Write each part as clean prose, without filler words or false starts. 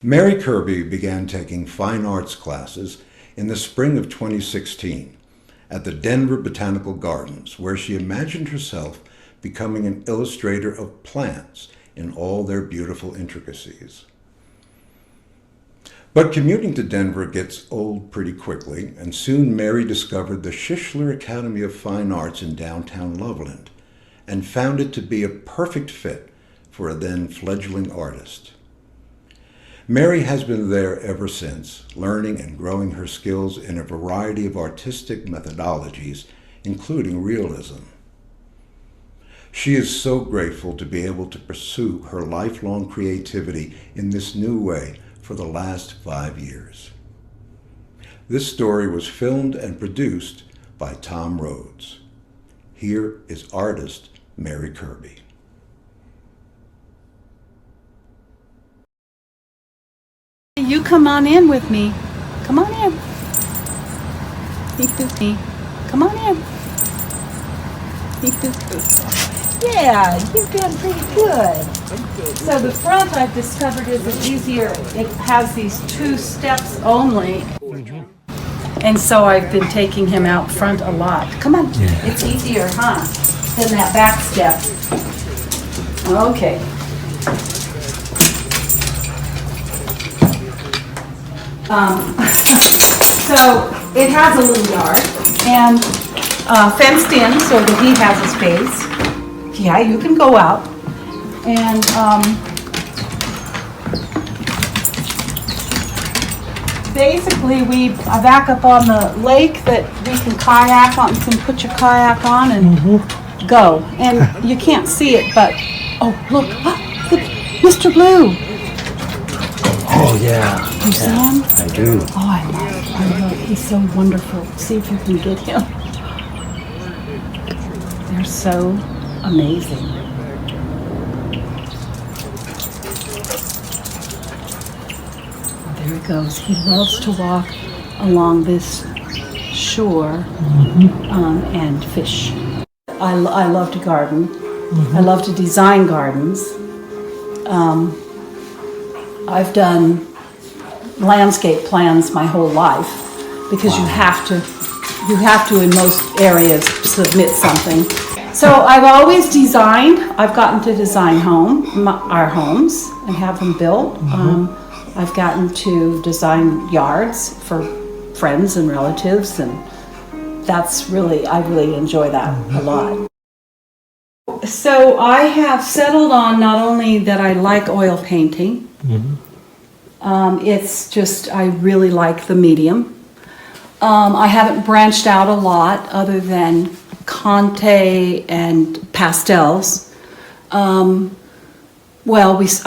Mary Kirby began taking fine arts classes in the spring of 2016 at the Denver Botanical Gardens, where she imagined herself becoming an illustrator of plants in all their beautiful intricacies. But commuting to Denver gets old pretty quickly, and soon Mary discovered the Schischler Academy of Fine Arts in downtown Loveland and found it to be a perfect fit for a then fledgling artist. Mary has been there ever since, learning and growing her skills in a variety of artistic methodologies, including realism. She is so grateful to be able to pursue her lifelong creativity in this new way for the last 5 years. This story was filmed and produced by Tom Rhodes. Here is artist Mary Kirby. You come on in with me. Come on in. Come on in. Yeah, you've done pretty good. So the front I've discovered is easier. It has these 2 steps only. And so I've been taking him out front a lot. Come on. Yeah. It's easier, huh? Than that back step. Okay. So it has a little yard and fenced in so that he has a space. Yeah, you can go out. And basically we back up on the lake that we can kayak on. You can put your kayak on and go. And you can't see it, but oh look, Mr. Blue. Oh yeah. You see him? I do. Oh, I love. He's so wonderful. See if you can get him. They're so amazing. Oh, there he goes. He loves to walk along this shore and fish. I love to garden. I love to design gardens. I've done landscape plans my whole life because you have to in most areas submit something. So I've always designed. I've gotten to design our homes and have them built. I've gotten to design yards for friends and relatives, and I really enjoy that a lot. So I have settled on not only that I like oil painting, it's just I really like the medium. I haven't branched out a lot other than Conte and pastels. I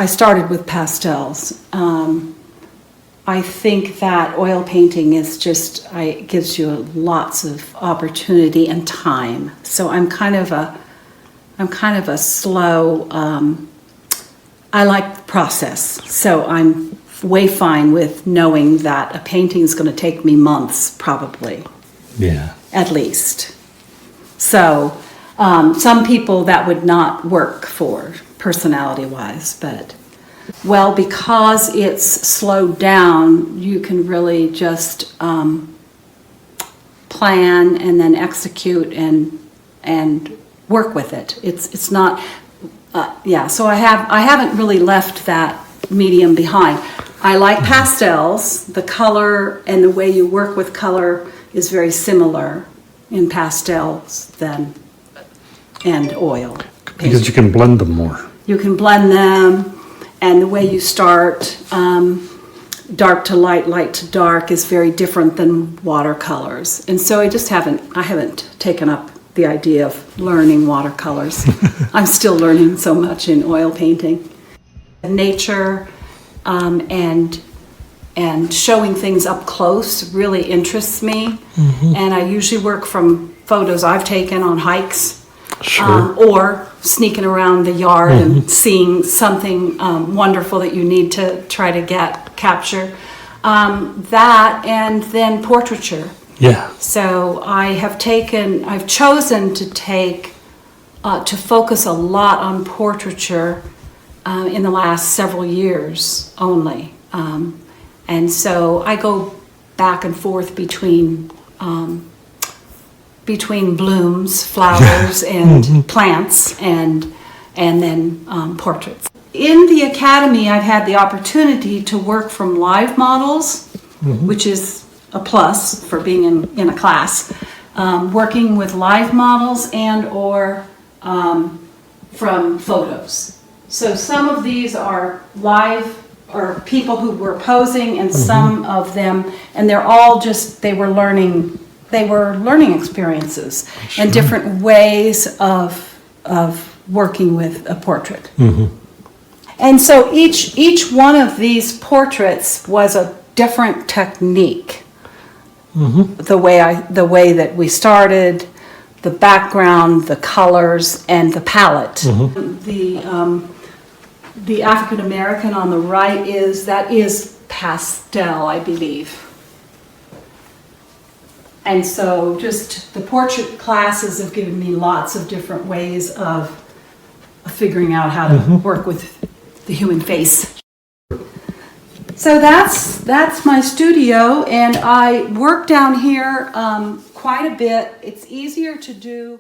started with pastels. I think that oil painting is gives you lots of opportunity and time. So I'm kind of a slow, I like the process. So I'm way fine with knowing that a painting is going to take me months, probably. Yeah. At least. So some people that would not work for personality-wise, but because it's slowed down, you can really just plan and then execute and work with it. It's not, so I haven't really left that medium behind. I like pastels. The color and the way you work with color is very similar in pastels and oil. Because you can blend them more. You can blend them, and the way you start dark to light, light to dark is very different than watercolors. And so I haven't taken up the idea of learning watercolors. I'm still learning so much in oil painting. Nature and showing things up close really interests me. And I usually work from photos I've taken on hikes. Sure. Or sneaking around the yard and seeing something wonderful that you need to try to capture. That and then portraiture. Yeah. So I've chosen to focus a lot on portraiture in the last several years only. And so I go back and forth between blooms, flowers, and plants, and then portraits. In the academy, I've had the opportunity to work from live models, which is a plus for being in a class. Working with live models and or from photos. So some of these are live or people who were posing, and some of them, and they're all just, they were learning experiences and different ways of working with a portrait. And so each one of these portraits was a different technique. The way that we started, the background, the colors, and the palette. The African American on the right is pastel, I believe. And so just the portrait classes have given me lots of different ways of figuring out how to work with the human face. So that's my studio, and I work down here quite a bit. It's easier to do